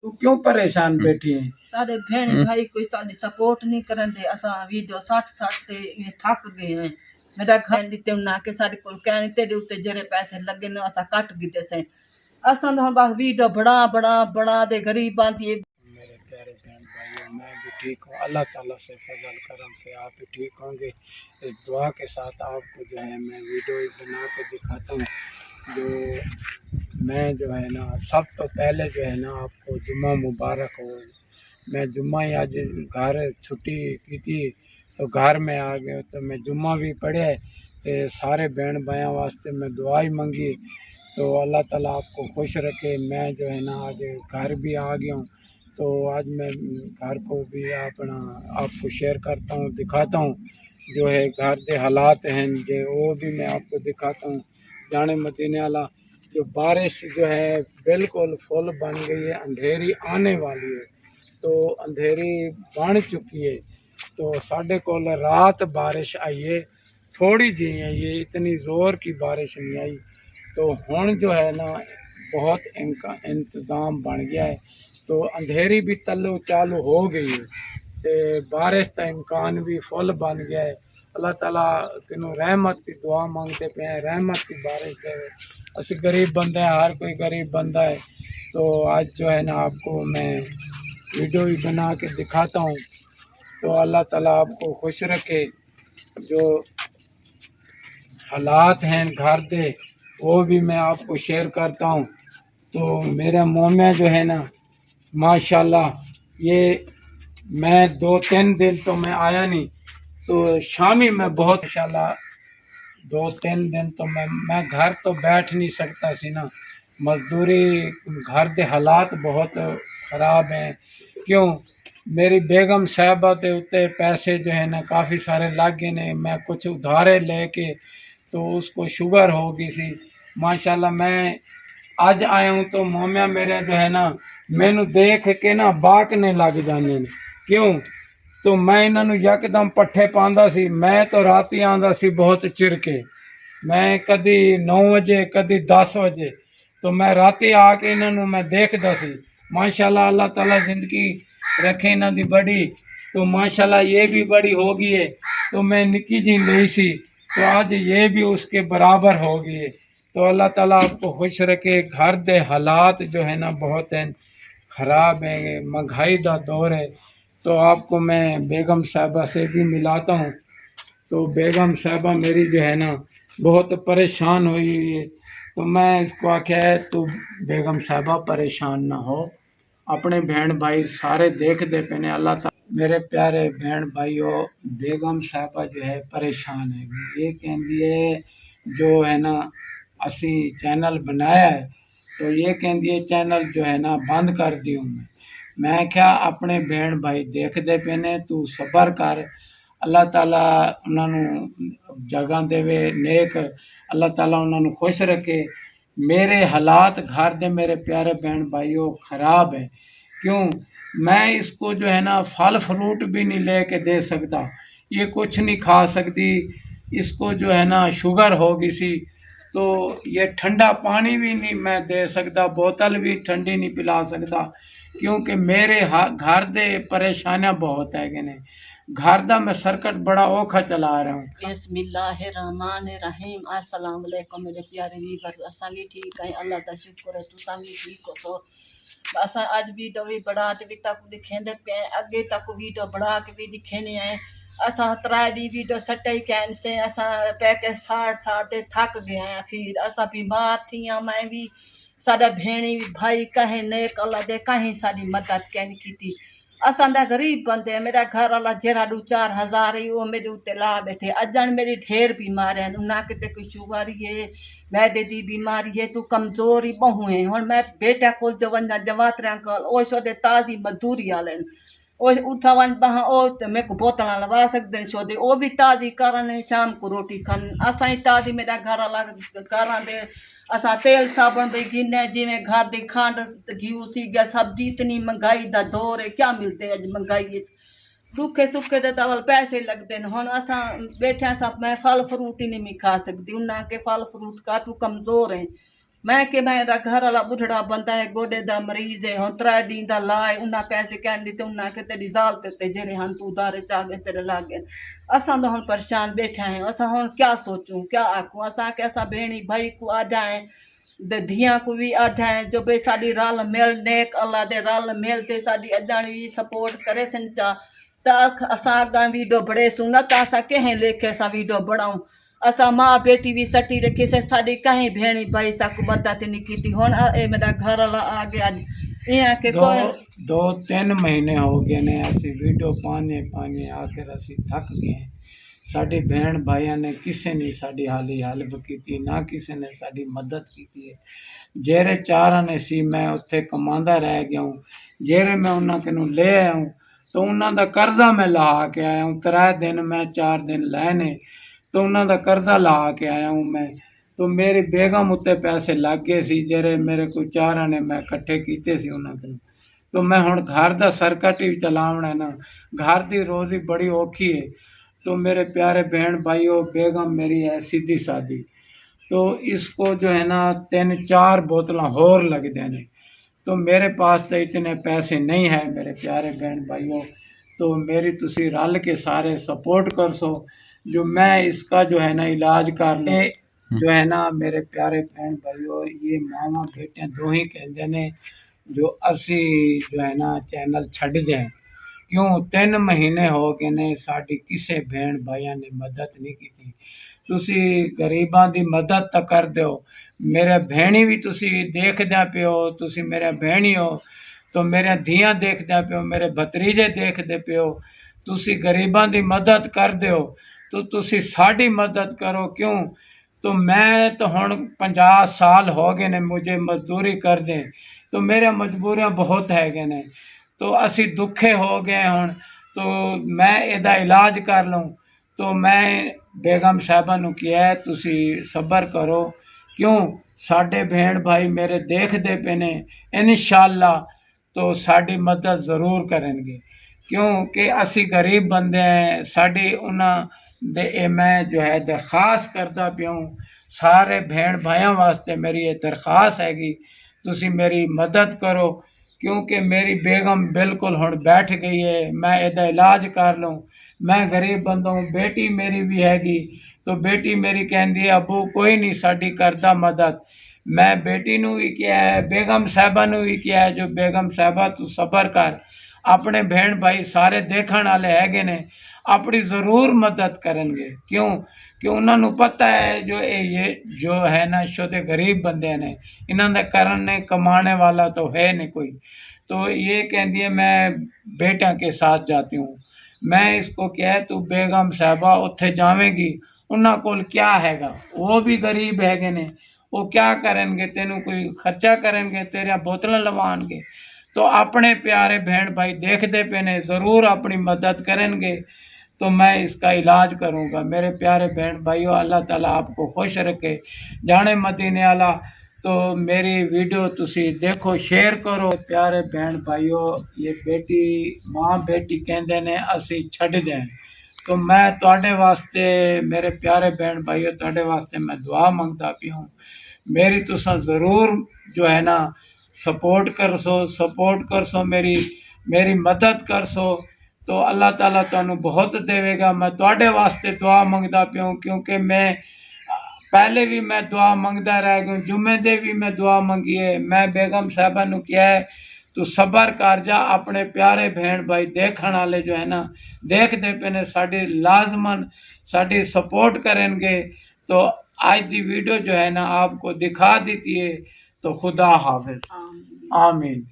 तू क्यों परेशान बैठी है? सारे भेण भाई कोई साडी सपोर्ट नहीं करन दे असा वीडियो 60 ते इवें थक गए हैं मेरा घर दिते ना के साडे कोल कहने तेरे उत्ते जेरे पैसे लगे ने असा कट गिते से असा तो बस वीडियो बड़ा दे गरीबां दी। मेरे प्यारे बहन भाइयों, मैं भी ठीक हूँ। अल्लाह ताला से फजल करम से आप भी ठीक होंगे। इस दुआ के साथ आपको जो है मैं वीडियो बना के दिखाता हूँ। जो मैं जो है ना सब तो पहले जो है ना आपको जुम्मा मुबारक हो। मैं जुम्मा ही आज घर छुट्टी की थी तो घर में आ गए तो मैं जुम्मा भी पढ़े तो सारे बहन भाइयों वास्ते मैं दुआ ही मंगी। तो अल्लाह ताला आपको खुश रखे। मैं जो है ना आज घर भी आ गया हूँ तो आज मैं घर को भी अपना आपको शेयर करता हूँ, दिखाता हूँ। जो है घर के हालात हैं जो वो भी मैं आपको दिखाता हूँ। जाने मदीने वाला जो बारिश जो है बिल्कुल फुल बन गई है, अंधेरी आने वाली है तो अंधेरी बन चुकी है। तो साढ़े को रात बारिश आई है, थोड़ी जी है, ये इतनी ज़ोर की बारिश नहीं आई। तो हुण जो है ना बहुत इंतज़ाम बन गया है तो अंधेरी भी तल्लू चालू हो गई है तो बारिश का इम्कान भी फुल बन गया है। अल्लाह ताला तेनों रहमत की दुआ मांगते पे हैं, रहमत की बारिश है। असी गरीब बंदे हैं, हर कोई गरीब बंदा है। तो आज जो है ना आपको मैं वीडियो भी बना के दिखाता हूँ। तो अल्लाह ताला आपको खुश रखे। जो हालात हैं घर दे वो भी मैं आपको शेयर करता हूँ। तो मेरा मोमिया जो है ना माशाल्लाह ये मैं 2-3 दिन तो मैं आया नहीं तो शामी में बहुत माशाल्लाह 2-3 दिन तो मैं घर तो बैठ नहीं सकता सी ना, मजदूरी घर के हालात बहुत ख़राब हैं। क्यों मेरी बेगम साहबा के उत्ते पैसे जो है ना काफ़ी सारे लग गए ने, मैं कुछ उधारे लेके तो उसको शुगर हो गई सी। माशाल्लाह मैं आज आया हूँ तो मोमिया मेरे जो है ना मैनू देख के ना बाकने लग जाने ने। क्यों तो मैं इन्हों यकदम पट्ठे पाँदा सी। मैं तो राती आंदा सी बहुत चिर के, मैं कदी 9 बजे कदी 10 बजे तो मैं राती आके इन्हों मैं देखदा सी। माशाल्लाह अल्लाह ताला ज़िंदगी रखे इन्हों दी बड़ी। तो माशाल्लाह ये भी बड़ी हो गई है तो मैं निक्की जी ली सी तो आज ये भी उसके बराबर हो गई है। तो अल्लाह ताला आपको खुश रखे। घर के हालात जो है ना बहुत हैं ख़राब है, महंगाई का दौर है। तो आपको मैं बेगम साहबा से भी मिलाता हूँ। तो बेगम साहबा मेरी जो है ना बहुत परेशान हुई है तो मैं इसको आख्या है तो बेगम साहबा परेशान ना हो, अपने बहन भाई सारे देखते पे ने। अल्लाह ताला मेरे प्यारे बहन भाइयों बेगम साहबा जो है परेशान है। ये कहती है जो है ना असी चैनल बनाया है तो ये कहती है चैनल जो है ना बंद कर दियो। मैं क्या अपने बहन भाई देखते पे ने, तू सबर कर, अल्लाह ताला उन्होंने जगह देवे नेक, अल्लाह ताला उन्होंने खुश रखे। मेरे हालात घर दे मेरे प्यारे बहन भाइयों ख़राब है। क्यों मैं इसको जो है ना फल फ्रूट भी नहीं ले के दे सकता, ये कुछ नहीं खा सकती, इसको जो है ना शुगर हो गई सी तो ये ठंडा पानी भी नहीं मैं दे सकता, बोतल भी ठंडी नहीं पिला सकता क्योंकि मेरे घर दे परेशानियां बहुत है कि नहीं, घर दा मैं सर्कट बड़ा औखा चला रहा हूँ। बिस्मिल्लाहिर्रहमानिर्रहीम। अस्सलाम वालेकुम मेरे प्यारे व्यूअर, असा भी ठीक है, अल्लाह का शुक्र है तुसा भी ठीक हो। तो असा अज वीडियो भी बढ़ा के भी तक दिखेंदे पे, अगे तक वीडियो बढ़ा के भी दिखेने हैं। असा 3 दी वीडियो सटे ही कहन से असा पैके साढ़े थक गए हैं। आखिर असा बीमार थी, मैं भी साडा भेणी भाई कहीं नेक अल्लाह दे कहीं साड़ी मदद कहनी की थी। असा गरीब बंदे, मेरा घर वाला जरा 2-4 हज़ार ही वो मेरे उत्ते ला बैठे। अजन मेरी ढेर बीमार है, ना किते कोई शुगर है, मैदे दी बीमारी है, तू कमजोर ही बहु है। हुण मैं बेटा को जवना जवातरा कल ओ शोदे ताजी मजदूरी वाले ओ उठा वन बहा ओ मेरे को बोतल लगा सकते शोदे ओ भी ताजी करन, शाम को रोटी खान असा ही ताजी। मेरा घर वाला घर दे असा तेल साबुन भी गिने जिमें घर दी खंड घी थी गया, सब्जी इतनी महंगाई का दौर है, क्या मिलते अज महंगाई सूखे सूखे तो तवल पैसे लगते हैं। हम असा बैठे सब मैं फल फ्रूट ही नहीं खा सकती, उन्हें के फल फ्रूट का तू कमजोर है मैं कि मैं दा घर वाला बुढ़ड़ा बंदा है, गोडे दा मरीज है, हुन 3 दिन दा लाए उन्ना पैसे कहन दिते, उन्ना के तेरी जाल ते जेरे हन तू दारे चा गए तेरे लागे। असां तो हुन परेशान बैठा हैं, असां हुन क्या सोचूं क्या आखूं, असां के असां भेणी भाई को आ जाए धियां को भी आ जाए जो भाई साडी रल मिल नेक अल्लाह दे रल मिल ते साडी अजाणी भी सपोर्ट करे सन चा त असां अगां वीडियो बड़े सुन न त असां कंहिं लेखे सां वीडियो बणाऊं। असां माँ बेटी भी सटी रखी से साडी कहीं भेणी भाई साकू मदद नहीं की थी। हुन ए मेरा घर वाला आ गया इयां के दो 3 महीने हो गए ने असी वीडियो पाने पाने आखिर असी थक गए। साडी भैन भाइयों ने किसी ने साडी हाली हेल्प की ना किसी ने साडी मदद की है। जेरे 4 ने सी मैं उत्थे कमांदा रह गया हूँ, जेरे मैं उन्होंने कनू ले आया हूँ तो उन्हों का कर्जा मैं लहा के आया हूँ। 3 दिन मैं 4 दिन लैने तो उन्हों का कर्जा लहा के आया हूँ मैं। तो मेरी बेगम उत्ते पैसे लग गए सी जेरे मेरे को 4 ने मैं इकट्ठे कीते सी उन्होंने। तो मैं हुण घर दा सर्कट ही चलावना है ना, घर की रोज़ी बड़ी औखी है। तो मेरे प्यारे बहन भाइयों, बेगम मेरी है सीधी सादी, तो इसको जो है ना 3-4 बोतल होर लग देने। तो मेरे पास तो इतने पैसे नहीं है मेरे प्यारे बहन भाइयों। तो मेरी तुसी रल के सारे सपोर्ट कर सो जो मैं इसका जो है ना इलाज कर ले। जो है ना मेरे प्यारे बहन भाइयों, ये मावा बेटे दो ही कहते ने जो असी जो है ना चैनल छड़ जाए। क्यों 3 महीने हो गए ने साडी किसी बहन भाइयों ने मदद नहीं की। तुसी गरीबां दी मदद तो कर दो। मेरे भैणी भी तुसी देखदे पे हो, तुसी मेरे भैणी हो तो मेरे धियां देखदे पे हो, मेरे भतरीजे देखदे पे हो। तुसी गरीबां दी मदद कर दो तो तुसी साडी मदद करो। क्यों तो मैं तो हुण 50 साल हो गए ने मुझे मजदूरी कर दें, तो मेरे मजबूरियां बहुत है ने। तो असी दुखे हो गए हुण तो मैं एदा इलाज कर लूँ। तो मैं बेगम साहबा नूं किया है तुसी सबर करो। क्यों साडे बहन भाई मेरे देखदे पे ने, इंशाअल्लाह तो साडी मदद ज़रूर करेंगे। क्योंकि असी गरीब बंदे हैं, साडी उन्हां दे मैं जो है दरखास्त करदा पिया हूँ। सारे बहन भाइयों वास्ते मेरी ये दरखास्त हैगी, तुसी मेरी मदद करो। क्योंकि मेरी बेगम बिल्कुल हुण बैठ गई है, मैं एदा इलाज कर लूँ। मैं गरीब बंदा हूँ, बेटी मेरी भी हैगी तो बेटी मेरी कहती है अबू कोई नहीं साडी करदा मदद। मैं बेटी नूं भी किया है, बेगम साहबा नूं भी किया है जो बेगम साहबा तू सबर कर, अपने बहन भाई सारे देखण वाले हैगे ने, अपनी ज़रूर मदद करेंगे। क्यों कि उन्होंने पता है जो ये जो है ना छोटे गरीब बंदे ने, इन्हों का करने कमाने वाला तो है नहीं कोई। तो ये कहती है मैं बेटा के साथ जाती हूँ। मैं इसको क्या है तू बेगम साहबा उत्थे जावेगी, उन्होंने कोल क्या हैगा, वो भी गरीब हैगे ने, वो क्या करेंगे, तेनू कोई खर्चा करेंगे, तेरे बोतल लवाएंगे। तो अपने प्यारे बहन भाई देखते पे ने, ज़रूर अपनी मदद करेंगे तो मैं इसका इलाज करूँगा। मेरे प्यारे बहन भाइयों, अल्लाह ताला आपको खुश रखे, जाने मदीने वाला। तो मेरी वीडियो तुसी देखो, शेयर करो। प्यारे बहन भाइयों, ये बेटी माँ बेटी कहते ने असी छड़ दें, तो मैं तुहाडे वास्ते मेरे प्यारे बहन भाइयों तुहाडे वास्ते मैं दुआ मंगता पी हूँ। मेरी तुसा ज़रूर जो है ना सपोर्ट कर सो, मेरी मदद कर सो। तो अल्लाह ताला तुहानू बहुत देवेगा। मैं तुहाडे वास्ते दुआ मंगदा पिया हूँ, क्योंकि मैं पहले भी मैं दुआ मंगदा रह गया, जुम्मे दे भी मैं दुआ मंगी है। मैं बेगम साहबा नू किया है तू सबर कर जा, अपने प्यारे बहन भाई देखण वाले जो है ना देखते पे ने साडी लाजमन साडी सपोर्ट करेंगे। तो आज दी वीडियो जो है ना आपको दिखा देती है। तो खुदा हाफिज, आमीन।